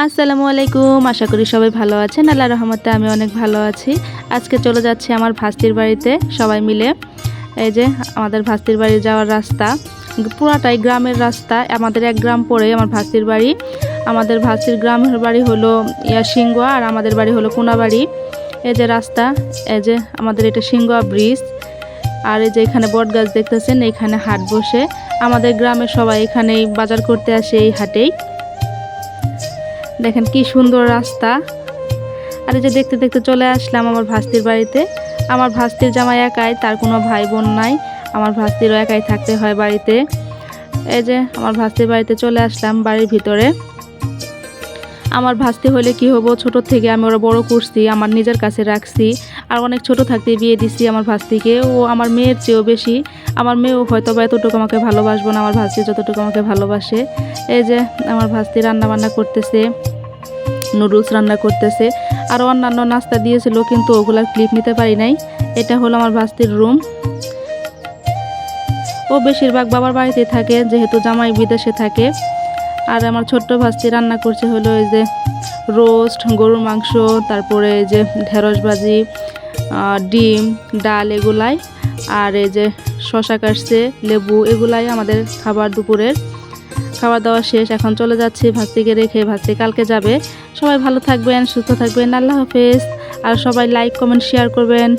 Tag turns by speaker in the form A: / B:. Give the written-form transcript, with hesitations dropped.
A: আসসালামু আলাইকুম। আশা করি সবাই ভালো আছেন। আল্লাহর রহমতে আমি অনেক ভালো আছি। আজকে চলে যাচ্ছি আমার ভাস্তির বাড়িতে সবাই মিলে। এই যে আমাদের ভাস্তির বাড়ি যাওয়ার রাস্তা পুরাটাই গ্রামের রাস্তা। আমাদের এক গ্রাম পরে আমার ভাস্তির বাড়ি। আমাদের ভাস্তির গ্রামের বাড়ি হলো সিংগুয়া আর আমাদের বাড়ি হলো কোনাবাড়ি। এই যে রাস্তা, এই যে আমাদের এটা সিংগুয়া ব্রিজ। আর এই যে এখানে বট গাছ দেখতেছেন, এখানে হাট বসে। আমাদের গ্রামের সবাই এখানেই বাজার করতে আসে এই হাটেই। দেখেন কি সুন্দর রাস্তা। আর এই যে দেখতে দেখতে চলে আসলাম আমার ভাস্তির বাড়িতে। আমার ভাস্তির জামাই একাই, তার কোনো ভাই বোন নাই। আমার ভাস্তিরও একাই থাকতে হয় বাড়িতে। এই যে আমার ভাস্তির বাড়িতে চলে আসলাম বাড়ির ভিতরে। আমার ভাস্তি হলে কি হবো, ছোট থেকে আমি ওরা বড় করছি, আমার নিজের কাছে রাখছি। আর অনেক ছোট থাকতে বিয়ে দিছি আমার ভাস্তিকে। ও আমার মেয়ের চেয়েও বেশি। আমার মেয়েও হয়তো বা এতটুকু আমাকে ভালোবাসবো না আমার ভাস্তি যতটুকু আমাকে ভালোবাসে। এই যে আমার ভাস্তি রান্না বান্না করতেছে, নুডলস রান্না করতেছে। আর অন্যান্য নাস্তা দিয়েছিল, কিন্তু ওগুলার ক্লিপ নিতে পারি নাই। এটা হলো আমার ভাস্তির রুম। ও বেশিরভাগ বাবার বাড়িতে থাকে, যেহেতু জামাই বিদেশে থাকে। আর আমার ছোট্ট ভাস্তি রান্না করছে হলো এই যে রোস্ট, গরুর মাংস, তারপরে এই যে ঢেঁড়স ভাজি, ডিম, ডাল এগুলাই। আর এই যে শশা কাটছে, লেবু, এগুলাই আমাদের খাবার। দুপুরের খাবার দাওয়া শেষ, এখন চলে যাচ্ছি ভাস্তিকে রেখে। ভাস্তি কালকে যাবে। সবাই ভালো থাকবেন, সুস্থ থাকবেন। আল্লাহ হাফেজ। আর সবাই লাইক কমেন্ট শেয়ার করবেন।